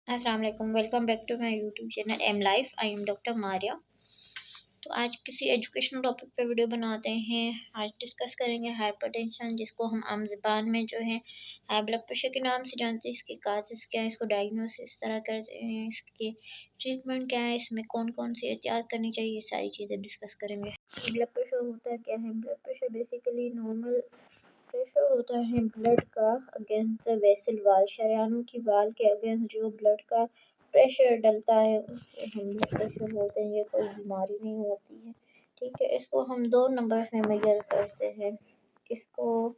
अस्सलाम वालेकुम। Welcome back to my YouTube channel M life. I am doctor Maria. तो आज किसी एजुकेशनल टॉपिक पे वीडियो बनाते हैं। आज डिस्कस करेंगे हाइपरटेंशन, जिसको हम आम ज़बान में जो है हाई ब्लड प्रेशर के नाम से जानते हैं। इसके काजेज़ क्या है, इसको डायग्नोसिस इस तरह करते हैं, इसके ट्रीटमेंट क्या है, इसमें कौन कौन सी एहतियात करनी चाहिए, ये सारी चीज़ें डिस्कस करेंगे। ब्लड प्रेशर होता क्या है? Blood pressure basically normal pressure होता है ब्लड का अगेंस्ट द वेसल वाल, शरीयानों की वाल के अगेंस्ट जो ब्लड का प्रेशर डलता है उसको हम ब्लड प्रेशर बोलते हैं। ये कोई बीमारी नहीं होती है, ठीक है। इसको हम दो नंबर्स में मेजर करते हैं, इसको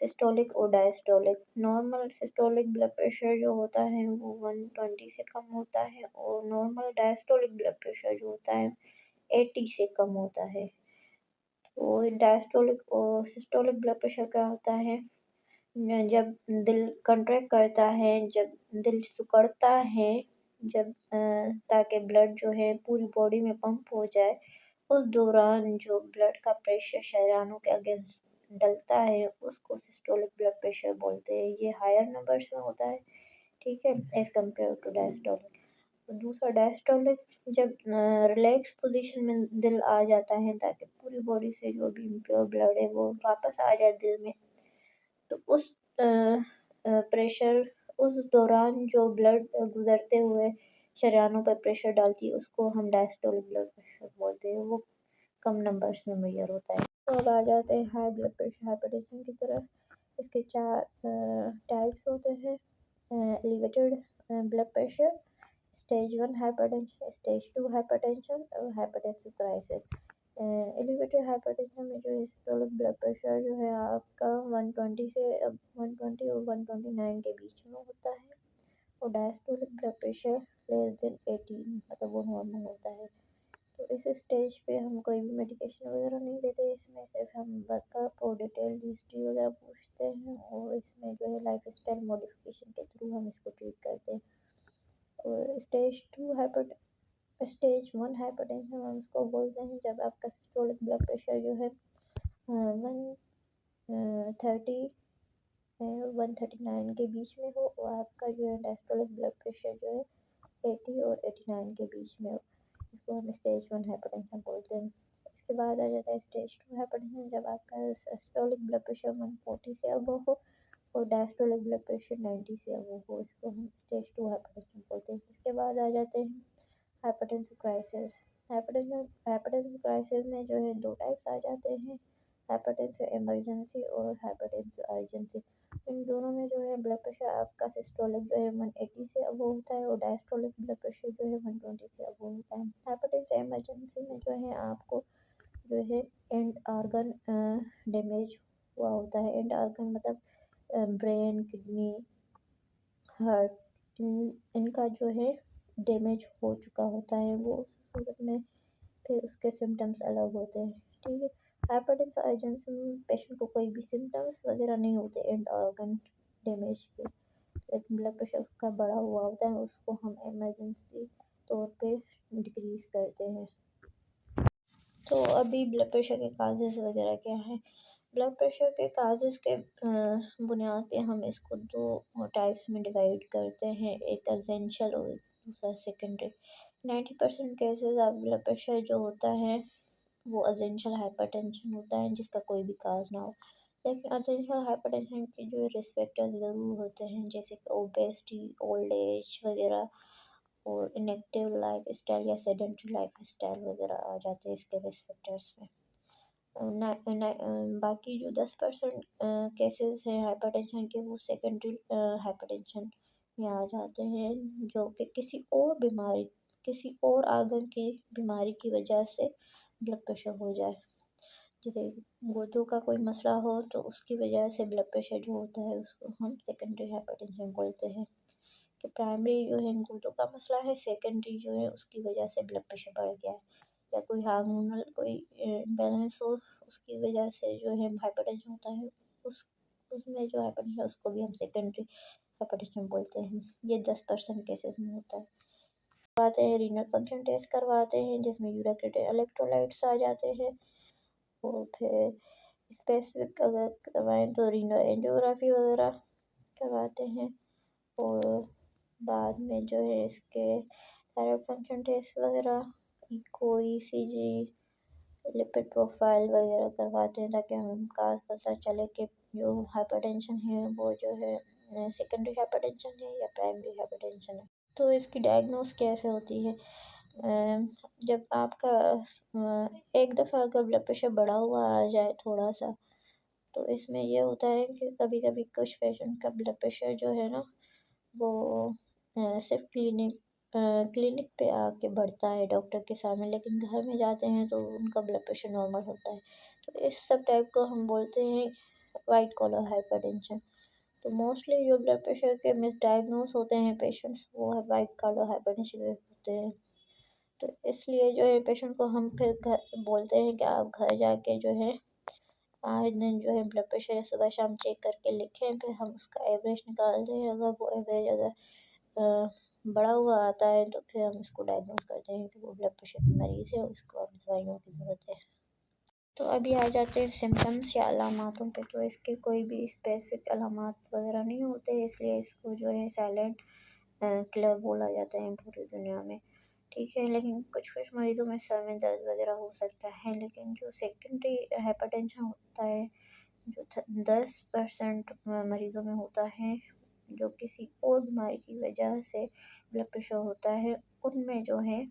सिस्टोलिक और diastolic. Normal systolic blood pressure जो होता है वो 120 से कम होता है, और नॉर्मल डायस्टोलिक ब्लड प्रेशर जो होता है 80 से कम होता है। तो डायस्टोलिक और सिस्टोलिक ब्लड प्रेशर क्या होता है? जब दिल कंट्रैक्ट करता है, जब दिल सिकुड़ता है, जब ताकि ब्लड जो है पूरी बॉडी में पंप हो जाए, उस दौरान जो ब्लड का प्रेशर शरीरानों के अगेंस्ट डलता है उसको सिस्टोलिक ब्लड प्रेशर बोलते हैं। ये हायर नंबर्स में होता है, ठीक है, एज कम्पेयर टू डायस्टोलिक। दूसरा डायस्टोलिक, जब रिलैक्स पोजीशन में दिल आ जाता है ताकि पूरी बॉडी से जो भी इम्प्योर ब्लड है वो वापस आ जाए दिल में, तो उस प्रेशर, उस दौरान जो ब्लड गुजरते हुए शरीयानों पर प्रेशर डालती है उसको हम डायस्टोलिक ब्लड प्रेशर बोलते हैं। वो कम नंबर्स में मेजर होता है। तो अब आ जाते हैं हाई ब्लड प्रेशर, हाइपरटेंशन की तरफ। इसके चार टाइप्स होते हैं। Elevated blood pressure, stage 1 hypertension, stage 2 hypertension और हाइपरटेंसिव क्राइसिस। एलिवेटेड हाइपरटेंशन में जो है सिस्टोलिक ब्लड प्रेशर जो है आपका 120 से 120 और 129 के बीच में होता है, और diastolic blood pressure less than 18, मतलब वो नॉर्मल होता है। तो इस स्टेज पे हम कोई भी मेडिकेशन वगैरह नहीं देते, इसमें सिर्फ हम वर्कअप और डिटेल हिस्ट्री वगैरह पूछते हैं, और इसमें जो है लाइफ स्टाइल मॉडिफिकेशन के थ्रू हम इसको ट्रीट करते हैं। और स्टेज 1 हाइपरटेंशन हम उसको बोलते हैं जब आपका सिस्टोलिक ब्लड प्रेशर जो है 130 139 के बीच में हो, और आपका जो है डायस्टोलिक ब्लड प्रेशर जो है 80 और 89 के बीच में हो। इसको हम स्टेज 1 हाइपरटेंशन बोलते हैं। इसके बाद आ जाता है स्टेज 2 हाइपरटेंशन, जब आपका सिस्टोलिक ब्लड प्रेशर 140 से अबव हो और डायस्टोलिक ब्लड प्रेशर 90 से अबव हो, इसको हम स्टेज 2 हाइपरटेंशन बोलते हैं। इसके बाद आ जाते हैं हाइपरटेंसिव क्राइसिस। हाइपरटेंसिव क्राइसिस में जो है दो टाइप्स आ जाते हैं, हाइपरटेंसिव इमरजेंसी और हाइपरटेंसिव अर्जेंसी। इन दोनों में जो है ब्लड प्रेशर आपका सिस्टोलिक जो है 180 से अबव होता है, और डायस्टोलिक ब्लड प्रेशर जो है 120 से अबव होता है। हाइपरटेंसिव इमरजेंसी में जो है आपको जो है एंड आर्गन डैमेज हुआ होता है। एंड आर्गन मतलब ब्रेन, किडनी, हार्ट, इनका जो है डैमेज हो चुका होता है, वो उस सूरत में फिर उसके सिम्टम्स अलग होते हैं, ठीक है। हाइपरटेंसिव अर्जेंसी में पेशेंट को कोई भी सिम्टम्स वगैरह नहीं होते एंड ऑर्गन डैमेज के, लेकिन ब्लड प्रेशर उसका बढ़ा हुआ होता है, उसको हम इमरजेंसी तौर पे डिक्रीज़ करते हैं। तो अभी ब्लड प्रेशर के काजेज़ वगैरह क्या हैं? ब्लड प्रेशर के काजेज़ के बुनियाद पे हम इसको दो टाइप्स में डिवाइड करते हैं, एक एसेंशियल और दूसरा secondary. 90% cases of blood pressure जो होता है वो एसेंशियल हाइपरटेंशन होता है, जिसका कोई भी काज ना हो। लेकिन एसेंशियल हाइपरटेंशन के जो रिस्क फैक्टर ज़रूर होते हैं, जैसे कि ओबेसिटी, ओल्ड एज वगैरह, और इनएक्टिव लाइफ स्टाइल या सेडेंटरी लाइफ स्टाइल वगैरह आ जाते हैं इसके रिस्क फैक्टर्स में। बाकी जो 10% केसेस हैं हाइपरटेंशन के, वो सेकेंडरी हाइपरटेंशन में आ जाते हैं, जो कि किसी और आर्गन की बीमारी की वजह से ब्लड प्रेशर हो जाए। जैसे गुर्दों का कोई मसला हो तो उसकी वजह से ब्लड प्रेशर जो होता है उसको हम सेकेंडरी हाइपरटेंशन बोलते हैं। कि प्राइमरी जो है गुर्दों का मसला है, सेकेंडरी जो है उसकी वजह से ब्लड प्रेशर बढ़ गया है, या कोई हार्मोनल कोई बैलेंस हो उसकी वजह से जो है हाइपरटेंशन होता है, उस उसमें जो हाइपरटेंशन उसको भी हम सेकेंडरी हाइपरटेंशन बोलते हैं। ये 10% केसेस में होता है। करवाते हैं रीनल फंक्शन टेस्ट करवाते हैं, जिसमें यूरिक इलेक्ट्रोलाइट्स आ जाते हैं, और फिर स्पेसिफिक अगर करवाएं तो रीनल एंजियोग्राफी वगैरह करवाते हैं, और बाद में जो है इसके थायराइड फंक्शन टेस्ट वगैरह, इको, ईसीजी, लिपिड प्रोफाइल वगैरह करवाते हैं ताकि हमका पता चले कि जो हाइपरटेंशन है वो जो है सेकेंडरी हाइपरटेंशन है या प्राइमरी हाइपरटेंशन है। तो इसकी डायग्नोस कैसे होती है? जब आपका एक दफ़ा अगर ब्लड प्रेशर बढ़ा हुआ आ जाए थोड़ा सा, तो इसमें ये होता है कि कभी कभी कुछ पेशेंट का ब्लड प्रेशर जो है ना वो सिर्फ क्लिनिक पे आके बढ़ता है डॉक्टर के सामने, लेकिन घर में जाते हैं तो उनका ब्लड प्रेशर नॉर्मल होता है। तो इस सब टाइप को हम बोलते हैं वाइट कॉलर हाइपरटेंशन। तो मोस्टली जो ब्लड प्रेशर के मिसडायग्नोस होते हैं पेशेंट्स, वो है वाइट कॉलर हाइपरटेंशन होते हैं। तो इसलिए जो है पेशेंट को हम फिर घर बोलते हैं कि आप घर जाके जो है 5 दिन जो है ब्लड प्रेशर सुबह शाम चेक करके लिखें, फिर हम उसका एवरेज निकालते हैं। अगर वो एवरेज अगर बढ़ा हुआ आता है तो फिर हम इसको डायग्नोस करते हैं कि वो ब्लड प्रेशर की मरीज़ है और उसको अब दवाइयों की ज़रूरत है। तो अभी आ जाते हैं सिम्टम्स या अलामातों पे। तो इसके कोई भी स्पेसिफिक अलामात वगैरह नहीं होते, इसलिए इसको जो है साइलेंट किलर बोला जाता है पूरी दुनिया में। ठीक है, लेकिन कुछ कुछ मरीज़ों में सर में दर्द वगैरह हो सकता है, लेकिन जो सेकेंडरी हाइपरटेंशन होता है जो 10% मरीज़ों में होता है, जो किसी और बीमारी की वजह से ब्लड प्रेशर होता है, उनमें जो है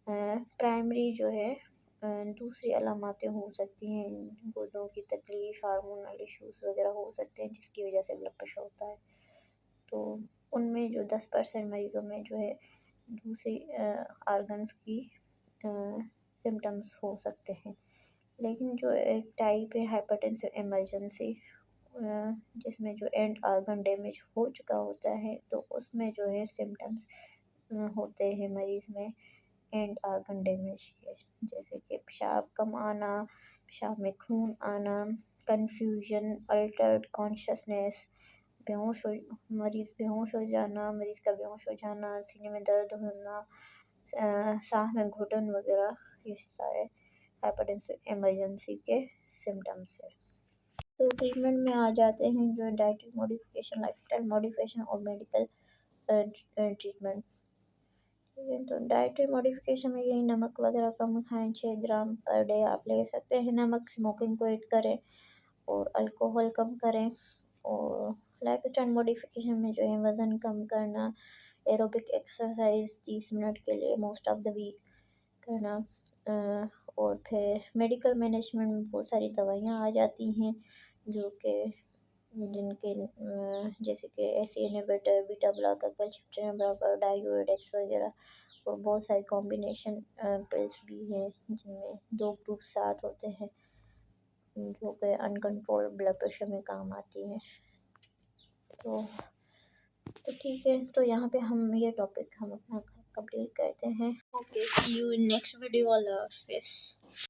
प्राइमरी जो है दूसरी अलामतें हो सकती हैं, गुर्दों की तकलीफ़, हार्मोनल इश्यूज़ वगैरह हो सकते हैं जिसकी वजह से ब्लड प्रेशर होता है। तो उनमें जो 10% मरीज़ों में जो है दूसरी ऑर्गन्स की सिम्टम्स हो सकते हैं। लेकिन जो एक टाइप है हाइपरटेंसिव इमरजेंसी, जिसमें जो एंड ऑर्गन डैमेज हो चुका होता है, तो उसमें जो है सिम्टम्स होते हैं मरीज़ में एंड ऑर्गन डैमेज के, जैसे कि पेशाब कम आना, पेशाब में खून आना, कन्फ्यूजन, अल्टर्ड कॉन्शसनेस, बेहोश हो बेहोश हो जाना, मरीज़ का बेहोश हो जाना, सीने में दर्द होना, साँस में घुटन वगैरह, ये सारे हाइपरटेंसिव इमरजेंसी के सिम्टम्स है। तो ट्रीटमेंट में आ जाते हैं जो डाइटरी मॉडिफिकेशन, लाइफस्टाइल मॉडिफिकेशन और मेडिकल ट्रीटमेंट। ठीक है, तो डाइटरी मॉडिफिकेशन में यही नमक वगैरह कम खाएं, 6 ग्राम पर डे आप ले सकते हैं नमक, स्मोकिंग को एड करें और अल्कोहल कम करें। और लाइफस्टाइल मॉडिफिकेशन में जो है वज़न कम करना, एरोबिक एक्सरसाइज 30 मिनट के लिए मोस्ट ऑफ द वीक करना, और फिर मेडिकल मैनेजमेंट में बहुत सारी दवाइयाँ आ जाती हैं जो कि जिनके जैसे कि AC inhibitor, beta blocker, calcium channel blocker, डायोडेक्स वगैरह, और बहुत सारी कॉम्बिनेशन पिल्स भी हैं जिनमें 2 ग्रुप साथ होते हैं जो कि अनकंट्रोल ब्लड प्रेशर में काम आती हैं। तो ठीक है, तो यहाँ पे हम ये टॉपिक हम अपना कंप्लीट करते हैं। Okay, see you in next video. अल्लाह हाफिज़।